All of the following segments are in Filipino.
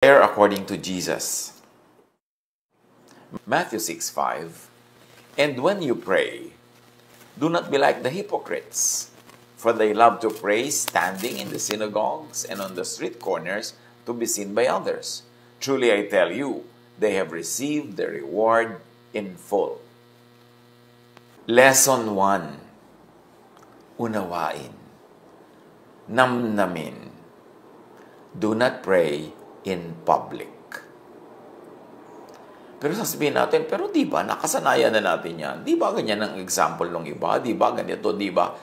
Prayer according to Jesus. Matthew 6:5. And when you pray, do not be like the hypocrites, for they love to pray standing in the synagogues and on the street corners to be seen by others. Truly I tell you, they have received their reward in full. Lesson 1. Unawain. Namnamin. Do not pray in public. Pero sasabihin natin, pero di ba, nakasanayan na natin yan? Di ba ganyan ang example ng iba? Di ba ganito? Di ba?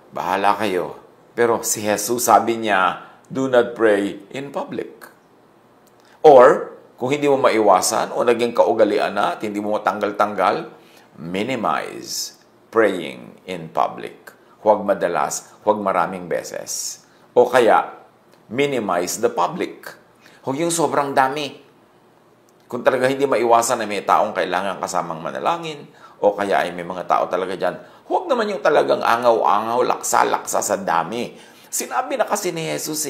Bahala kayo. Pero si Jesus sabi niya, do not pray in public. Or, kung hindi mo maiwasan o naging kaugalian na at hindi mo matanggal-tanggal, minimize praying in public. Huwag madalas, huwag maraming beses. O kaya, minimize the public. Huwag yung sobrang dami. Kung talaga hindi maiwasan na may taong kailangan kasamang manalangin, o kaya ay may mga tao talaga dyan, huwag naman yung talagang angaw-angaw, laksa-laksa sa dami. Sinabi na kasi ni Jesus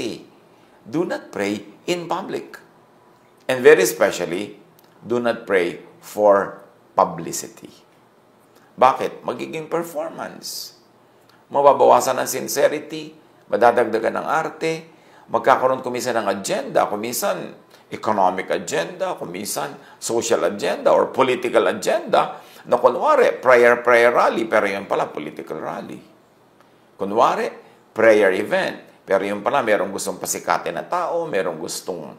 do not pray in public. And very especially, do not pray for publicity. Bakit? Magiging performance. Mababawasan ng sincerity, madadagdagan ng arte, magkakaroon kumisan ng agenda, kumisan economic agenda, kumisan social agenda or political agenda, na kunwari, prayer rally, pero yun pala, political rally. Kunwari, prayer event, pero yun pala, merong gustong pasikatin na tao, merong gustong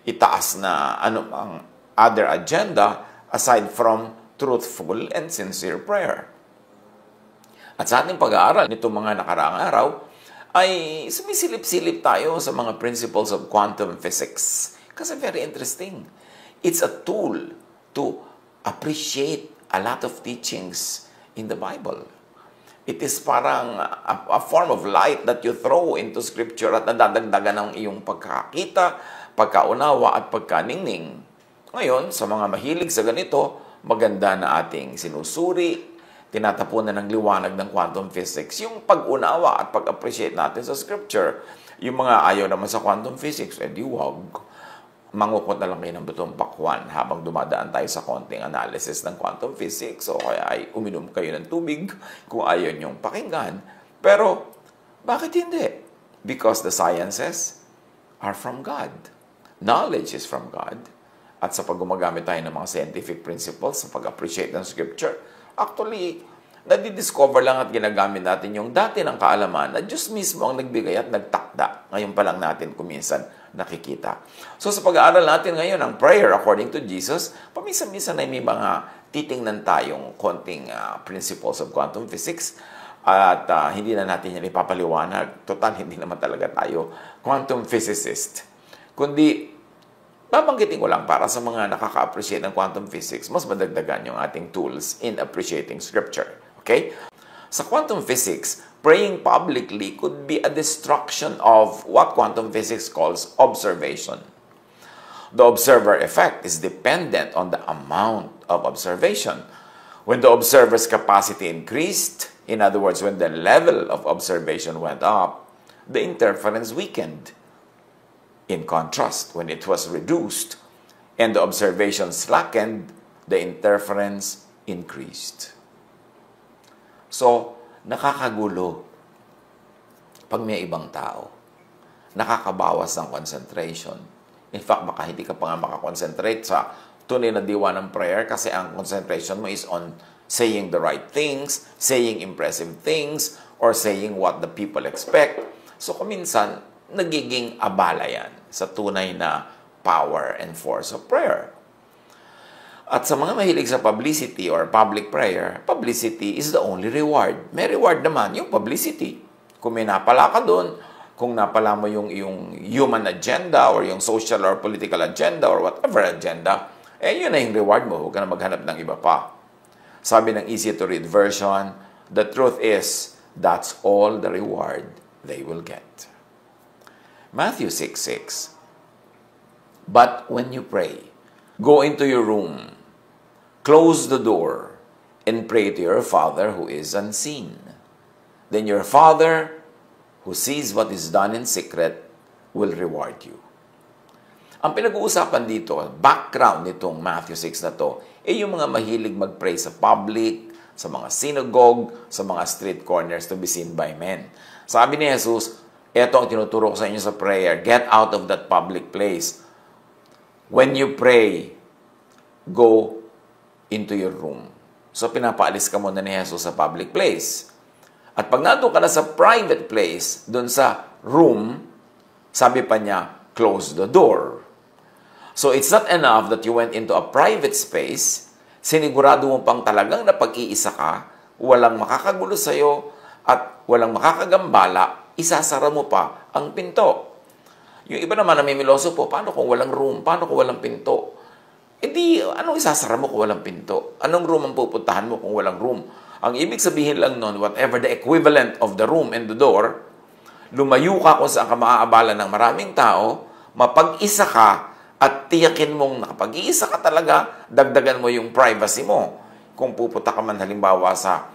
itaas na ang other agenda aside from truthful and sincere prayer. At sa ating pag-aaral nitong mga nakaraang araw, ay sumisilip-silip tayo sa mga principles of quantum physics. Kasi very interesting. It's a tool to appreciate a lot of teachings in the Bible. It is parang a form of light that you throw into Scripture at nadadagdagan ng iyong pagkakita, pagkaunawa at pagkaningning. Ngayon, sa mga mahilig sa ganito, maganda na ating sinusuri, tinatapunan ng liwanag ng quantum physics, yung pag-unawa at pag-appreciate natin sa Scripture. Yung mga ayaw naman sa quantum physics, di wag. Mangukot na lang kayo ng butong pakwan habang dumadaan tayo sa konting analysis ng quantum physics, o kaya ay uminom kayo ng tubig kung ayaw nyong pakinggan. Pero, bakit hindi? Because the sciences are from God. Knowledge is from God. At sa pag-gumagamit tayo ng mga scientific principles sa pag-appreciate ng Scripture, actually, nadidiscover lang at ginagamit natin yung dati ng kaalaman na Diyos mismo ang nagbigay at nagtakda. Ngayon pa lang natin kuminsan nakikita. So sa pag-aaral natin ngayon ng prayer according to Jesus, paminsan-minsan ay may mga titingnan tayong konting principles of quantum physics at hindi na natin yan ipapaliwanag. Total, hindi naman talaga tayo quantum physicist. Kundi, babanggitin ko lang para sa mga nakaka-appreciate ng quantum physics, mas madagdagan yung ating tools in appreciating Scripture. Okay? Sa quantum physics, praying publicly could be a destruction of what quantum physics calls observation. The observer effect is dependent on the amount of observation. When the observer's capacity increased, in other words, when the level of observation went up, the interference weakened. In contrast, when it was reduced and the observation slackened, the interference increased. So, nakakagulo pag may ibang tao. Nakakabawas ng concentration. In fact, baka hindi ka pa nga makakonsentrate sa tunay na diwa ng prayer kasi ang concentration mo is on saying the right things, saying impressive things, or saying what the people expect. So, kuminsan, nagiging abala yan sa tunay na power and force of prayer. At sa mga mahilig sa publicity or public prayer, publicity is the only reward. May reward naman yung publicity. Kung may napala ka doon, kung napala mo yung human agenda or yung social or political agenda or whatever agenda, yun na yung reward mo. Huwag ka na maghanap ng iba pa. Sabi ng easy-to-read version, the truth is, that's all the reward they will get. Matthew 6:6. But when you pray, go into your room, close the door, and pray to your Father who is unseen. Then your Father, who sees what is done in secret, will reward you. Ang pinag-uusapan dito, background nitong Matthew 6 na to, yung mga mahilig mag-pray sa public, sa mga synagogue, sa mga street corners to be seen by men. Sabi ni Jesus, eto ang tinuturo ko sa inyo sa prayer, get out of that public place. When you pray, go into your room. So, pinapaalis ka muna ni Jesus sa public place. At pag nandun ka na sa private place, dun sa room, sabi pa niya, close the door. So, it's not enough that you went into a private space, sinigurado mo pang talagang napag-iisa ka, walang makakagulo sa'yo, at walang makakagambala, isasara mo pa ang pinto. Yung iba naman namimiloso po, paano kung walang room? Paano kung walang pinto? E di, anong isasara mo kung walang pinto? Anong room ang pupuntahan mo kung walang room? Ang ibig sabihin lang nun, whatever the equivalent of the room and the door, lumayo ka kung saan ka maaabala ng maraming tao, mapag-isa ka, at tiyakin mong nakapag-iisa ka talaga, dagdagan mo yung privacy mo. Kung pupunta ka man halimbawa sa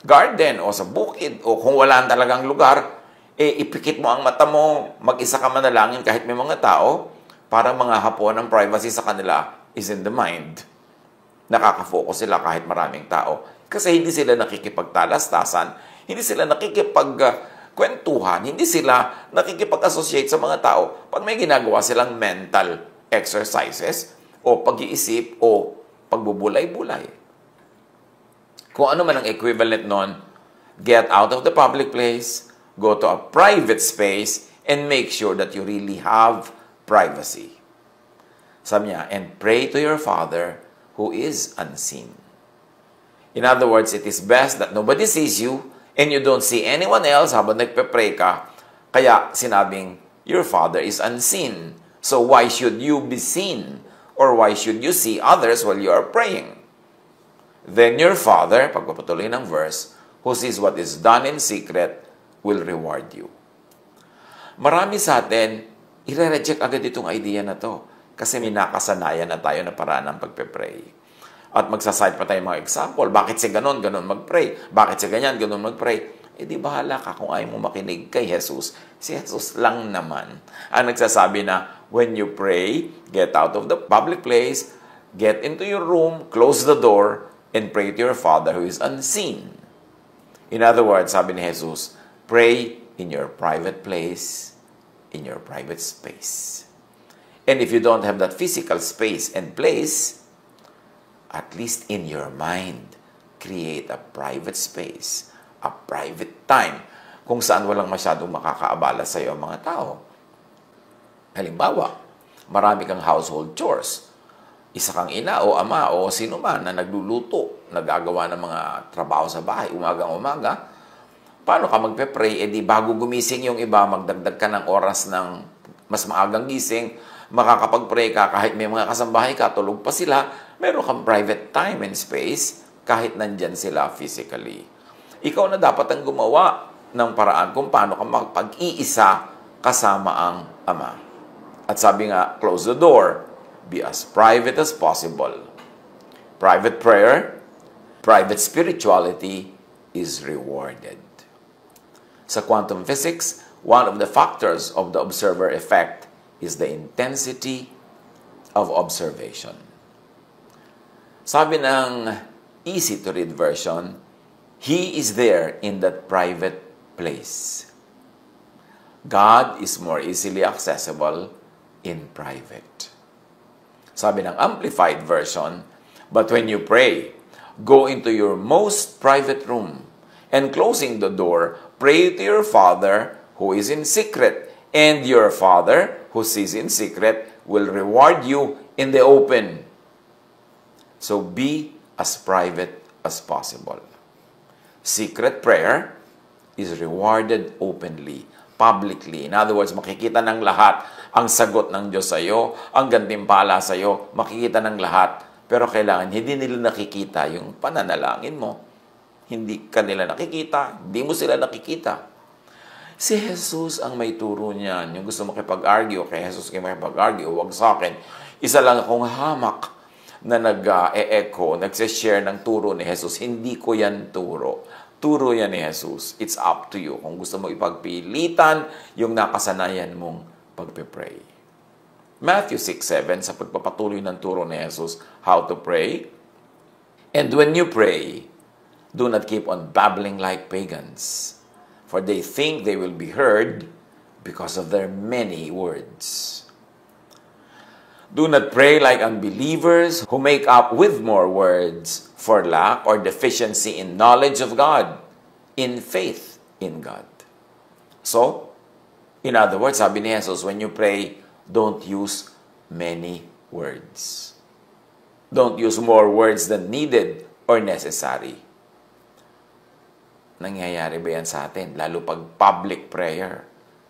garden o sa bukid o kung wala talagang lugar, ipikit mo ang mata mo, mag-isa ka manalangin kahit may mga tao, para mga hapon ang privacy sa kanila is in the mind. Nakaka-focus sila kahit maraming tao. Kasi hindi sila nakikipagtalastasan, hindi sila nakikipagkwentuhan, hindi sila nakikipag-associate sa mga tao pag may ginagawa silang mental exercises o pag-iisip o pagbubulay-bulay. Kung ano man ang equivalent nun, get out of the public place, go to a private space, and make sure that you really have privacy. Sabi niya, and pray to your Father who is unseen. In other words, it is best that nobody sees you and you don't see anyone else habang nagpe-pray ka. Kaya sinabing, your Father is unseen. So why should you be seen? Or why should you see others while you are praying? Then your Father, pagpapatuloy ng verse, who sees what is done in secret, will reward you. Marami sa atin, i-reject agad itong idea na to. Kasi may nakasanayan na tayo na paraan ng pagpe-pray. At magsaside pa tayo mga example. Bakit si ganon mag-pray? Bakit si ganyan, ganon mag-pray? Di bahala ka kung ayaw mo makinig kay Jesus. Si Jesus lang naman ang nagsasabi na, when you pray, get out of the public place, get into your room, close the door, and pray to your Father who is unseen. In other words, sabi ni Jesus, pray in your private place, in your private space. And if you don't have that physical space and place, at least in your mind, create a private space, a private time, kung saan walang masyadong makakaabala sa iyo ang mga tao. Halimbawa, marami kang household chores. Isa kang ina o ama o sino man na nagluluto, nagagawa ng mga trabaho sa bahay, umagang-umaga. Paano ka magpe-pray? Di bago gumising yung iba, magdagdag ka ng oras ng mas maagang gising, makakapag-pray ka kahit may mga kasambahay ka, tulog pa sila, meron kang private time and space kahit nandyan sila physically. Ikaw na dapat ang gumawa ng paraan kung paano ka magpag-iisa kasama ang Ama. At sabi nga, close the door. Be as private as possible. Private prayer, private spirituality is rewarded. Sa quantum physics, one of the factors of the observer effect is the intensity of observation. Sabi ng easy-to-read version, He is there in that private place. God is more easily accessible in private. Sabi ng Amplified version, but when you pray, go into your most private room, and closing the door, pray to your Father who is in secret, and your Father who sees in secret will reward you in the open. So be as private as possible. Secret prayer is rewarded openly, publicly. In other words, makikita ng lahat ang sagot ng Diyos sa iyo, ang gantimpala sa iyo, makikita ng lahat. Pero kailangan, hindi nila nakikita yung pananalangin mo. Hindi ka nila nakikita, hindi mo sila nakikita. Si Jesus ang may turo niyan. Yung gusto makipag-argue, kay Jesus kayo makipag-argue, huwag sa akin. Isa lang akong hamak na nag-e-echo, nag-share ng turo ni Jesus. Hindi ko yan turo. Turo yan ni Jesus. It's up to you. Kung gusto mo ipagpilitan yung nakasanayan mong pagpe-pray. Matthew 6:7 sa pagpapatuloy ng turo ni Jesus, how to pray. And when you pray, do not keep on babbling like pagans, for they think they will be heard because of their many words. Do not pray like unbelievers who make up with more words for lack or deficiency in knowledge of God, in faith in God. So, in other words, sabi ni Jesus, when you pray, don't use many words. Don't use more words than needed or necessary. Nangyayari ba yan sa atin? Lalo pag public prayer,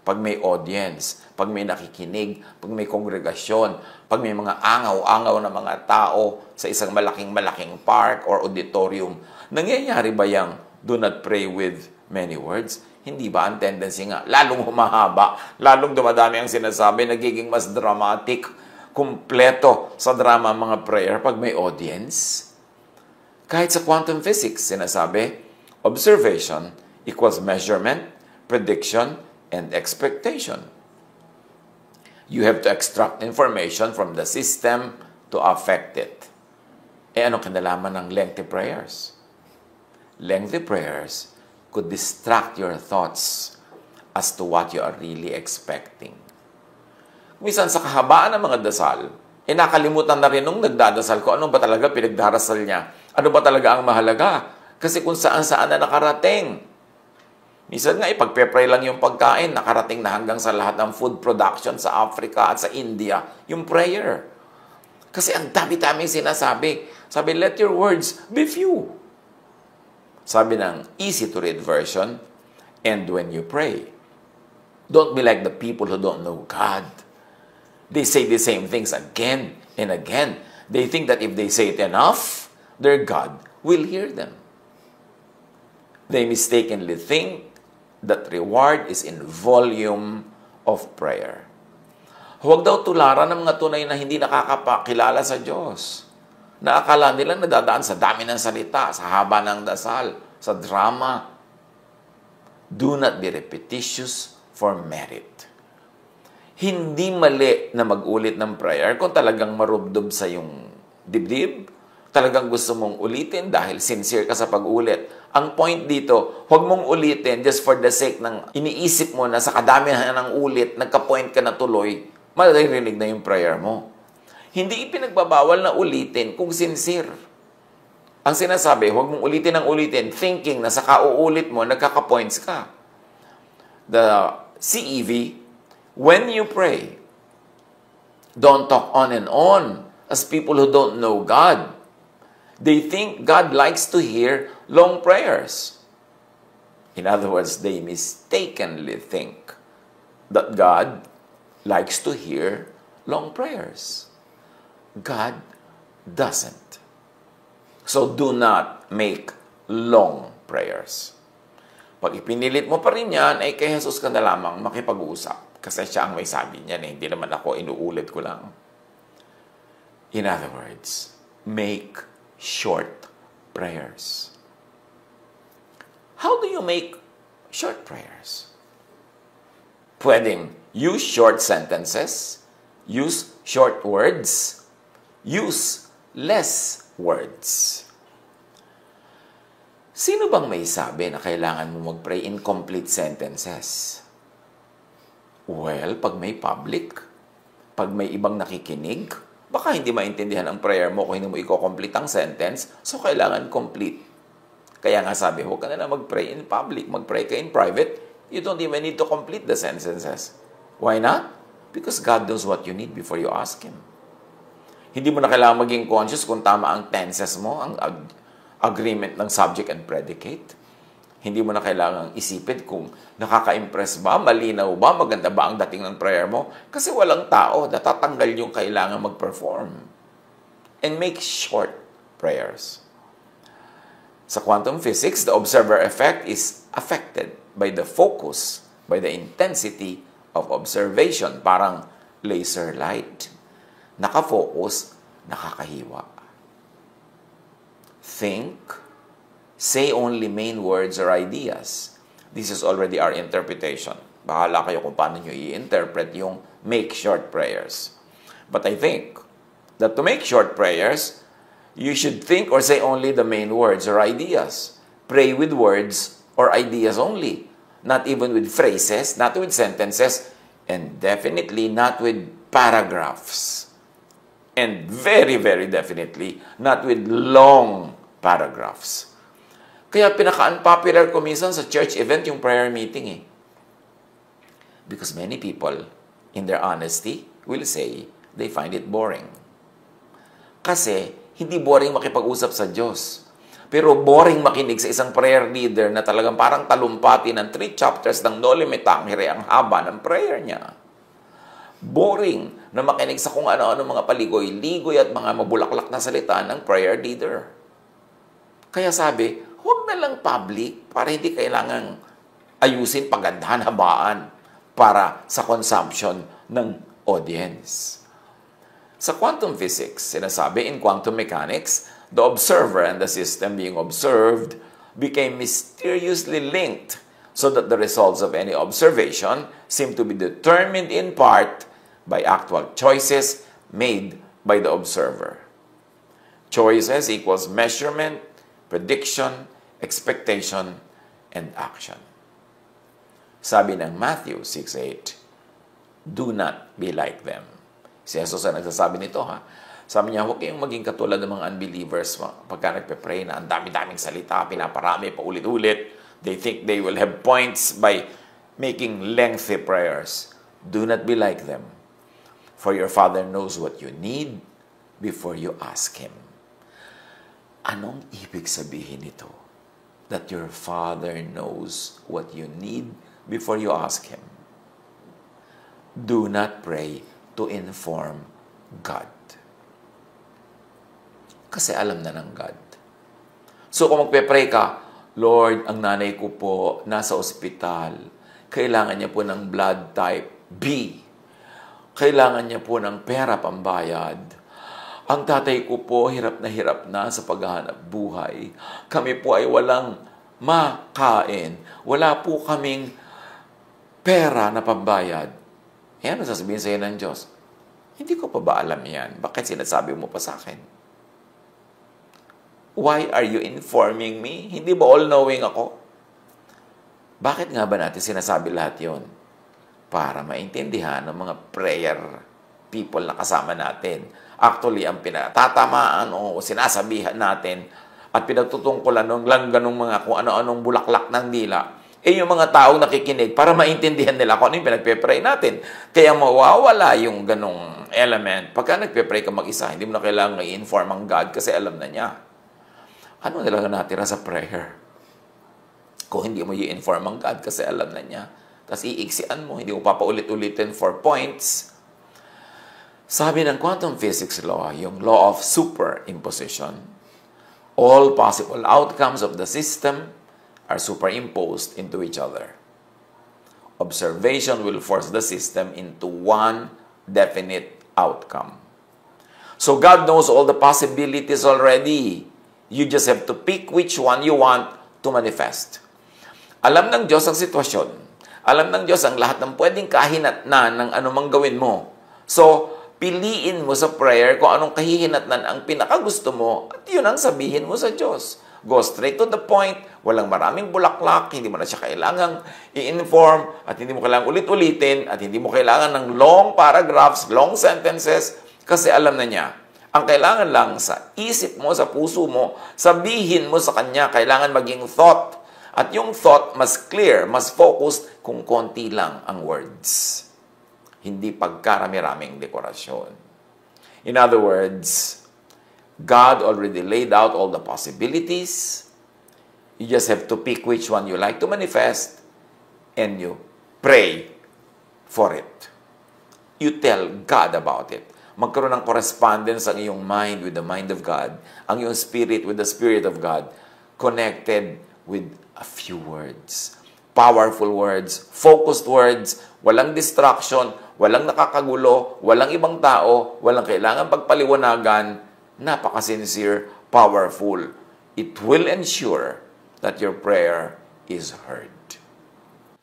pag may audience, pag may nakikinig, pag may kongregasyon, pag may mga angaw-angaw na mga tao sa isang malaking-malaking park or auditorium, nangyayari ba yang do not pray with many words? Hindi ba ang tendency nga? Lalong humahaba, lalong dumadami ang sinasabi, nagiging mas dramatic, kumpleto sa drama ang mga prayer pag may audience. Kahit sa quantum physics, sinasabi, observation equals measurement, prediction, and expectation. You have to extract information from the system to affect it. Ano kinalaman ng lengthy prayers? Lengthy prayers could distract your thoughts as to what you are really expecting. Minsan sa kahabaan ng mga dasal, nakalimutan na rin nung nagdadasal ko, ano ba talaga pinagdarasal niya? Ano ba talaga ang mahalaga? Kasi kung saan-saan na nakarating. Minsan nga, pagpe-pray lang yung pagkain, nakarating na hanggang sa lahat ng food production sa Africa at sa India, yung prayer. Kasi ang dami-daming sinasabi. Sabi, let your words be few. Sabi ng easy-to-read version, and when you pray, don't be like the people who don't know God. They say the same things again and again. They think that if they say it enough, their God will hear them. They mistakenly think that reward is in volume of prayer. Huwag daw tularan ng mga tunay na hindi nakakapakilala sa Diyos. Naakala nila nadadaan sa dami ng salita, sa haba ng dasal, sa drama. Do not be repetitious for merit. Hindi mali na mag-ulit ng prayer kung talagang marubdob sa yung dibdib. Talagang gusto mong ulitin dahil sincere ka sa pag-ulit. Ang point dito, huwag mong ulitin just for the sake ng iniisip mo na sa kadamihan ng ulit, nagka-point ka na tuloy, maririnig na yung prayer mo. Hindi ipinagbabawal na ulitin kung sincere. Ang sinasabi, huwag mong ulitin ng ulitin, thinking na sa kauulit mo, nagkaka-points ka. The CEV, when you pray, don't talk on and on as people who don't know God. They think God likes to hear long prayers. In other words, they mistakenly think that God likes to hear long prayers. God doesn't. So do not make long prayers. Pag ipinilit mo pa rin yan, ay kay Jesus ka na lamang makipag-uusap. Kasi siya ang may sabi niyan, hindi naman ako, inuulit ko lang. In other words, make short prayers. How do you make short prayers? Pwedeng use short sentences, use short words, use less words. Sino bang may sabi na kailangan mo mag-pray in complete sentences? Well, pag may public, pag may ibang nakikinig, baka hindi maintindihan ang prayer mo kung hindi mo i-complete ang sentence, so kailangan complete. Kaya nga sabi, huwag ka na mag-pray in public, mag-pray ka in private, you don't even need to complete the sentences. Why not? Because God knows what you need before you ask Him. Hindi mo na kailangan maging conscious kung tama ang tenses mo, ang agreement ng subject and predicate. Hindi mo na kailangang isipin kung nakaka-impress ba, malinaw ba, maganda ba ang dating ng prayer mo. Kasi walang tao, natatanggal yung kailangan mag-perform. And make short prayers. Sa quantum physics, the observer effect is affected by the focus, by the intensity of observation. Parang laser light. Nakafocus, nakakahiwa. Think, say only main words or ideas. This is already our interpretation. Bahala kayo kung paano nyo i-interpret yung make short prayers. But I think that to make short prayers, you should think or say only the main words or ideas. Pray with words or ideas only. Not even with phrases, not with sentences, and definitely not with paragraphs. And very, very definitely not with long paragraphs. Kaya pinaka-unpopular ko minsan sa church event yung prayer meeting eh. Because many people, in their honesty, will say they find it boring. Kasi hindi boring makipag-usap sa Diyos. Pero boring makinig sa isang prayer leader na talagang parang talumpati ng 3 chapters ng No Limit Tangere ang haba ng prayer niya. Boring na makinig sa kung ano-ano mga paligoy-ligoy at mga mabulaklak na salita ng prayer leader. Kaya sabi, huwag na lang public para hindi kailangang ayusin, pagandahan, habaan para sa consumption ng audience. Sa quantum physics, sinasabi in quantum mechanics, the observer and the system being observed became mysteriously linked so that the results of any observation seem to be determined in part by actual choices made by the observer. Choices equals measurement, prediction, expectation, and action. Sabi ng Matthew 6:8, do not be like them. Si Jesus ang nagsasabi nito ha. Sabi niya, huwag kayong maging katulad ng mga unbelievers pagka nagpe-pray na ang dami-daming salita, pinaparami, paulit-ulit. They think they will have points by making lengthy prayers. Do not be like them. For your Father knows what you need before you ask Him. Anong ibig sabihin nito? That your Father knows what you need before you ask Him. Do not pray to inform God. Kasi alam na ng God. So kung magpe-pray ka, Lord, ang nanay ko po nasa ospital. Kailangan niya po ng blood type B. Kailangan niya po ng pera pambayad. Ang tatay ko po hirap na sa paghahanap buhay. Kami po ay walang makain. Wala po kaming pera na pambayad. Yan ang sasabihin sa'yo ng Diyos. Hindi ko pa ba alam yan? Bakit sinasabi mo pa sa akin? Why are you informing me? Hindi ba all-knowing ako? Bakit nga ba natin sinasabi lahat yon? Para maintindihan ng mga prayer people na kasama natin. Actually, ang pinatatamaan o sinasabihan natin at pinagtutungkulan ng ganong mga kung ano-anong bulaklak ng dila, yung mga taong nakikinig para maintindihan nila kung ano yung pinagpe-pray natin. Kaya mawawala yung ganong element. Pagka nagpe-pray ka mag-isa, hindi mo na kailangan i-inform ang God kasi alam na niya. Ano nilang natira sa prayer? Kung hindi mo i-inform ang God kasi alam na niya. Tapos iiksian mo, hindi mo papaulit-ulitin for points. Sabi ng quantum physics law, yung law of superimposition, all possible outcomes of the system are superimposed into each other. Observation will force the system into one definite outcome. So God knows all the possibilities already. You just have to pick which one you want to manifest. Alam ng Diyos ang sitwasyon. Alam ng Diyos ang lahat ng pwedeng kahinatnan ng anumang gawin mo. So, piliin mo sa prayer kung anong kahihinatnan ang pinakagusto mo at yun ang sabihin mo sa Diyos. Go straight to the point, walang maraming bulaklak, hindi mo na siya kailangang i-inform at hindi mo kailangang ulit-ulitin at hindi mo kailangan ng long paragraphs, long sentences kasi alam na niya. Ang kailangan lang sa isip mo, sa puso mo, sabihin mo sa Kanya, kailangan maging thought. At yung thought mas clear, mas focused kung konti lang ang words. Hindi pagkarami-raming dekorasyon. In other words, God already laid out all the possibilities. You just have to pick which one you like to manifest and you pray for it. You tell God about it. Magkaroon ng correspondence ang iyong mind with the mind of God, ang iyong spirit with the Spirit of God, connected with a few words. Powerful words, focused words, walang distraction, walang nakakagulo, walang ibang tao, walang kailangan pagpaliwanagan, napaka-sincere, powerful. It will ensure that your prayer is heard.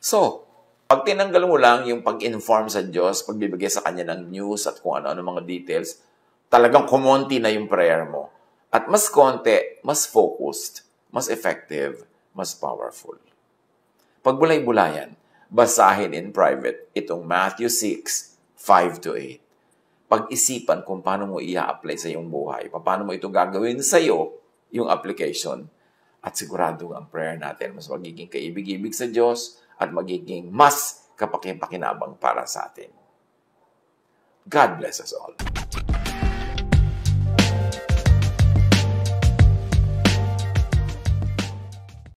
So, Pag tinanggal mo lang yung pag-inform sa Diyos, pagbibigay sa Kanya ng news at kung ano-ano mga details, talagang kumonti na yung prayer mo. At mas konti, mas focused, mas effective, mas powerful. Pag bulay-bulayan, basahin in private itong Matthew 6, 5-8. Pag-isipan kung paano mo i-apply sa iyong buhay, paano mo ito gagawin sa iyo, yung application. At sigurado ang prayer natin mas magiging kaibig-ibig sa Diyos at magiging mas kapakipakinabang para sa atin. God bless us all.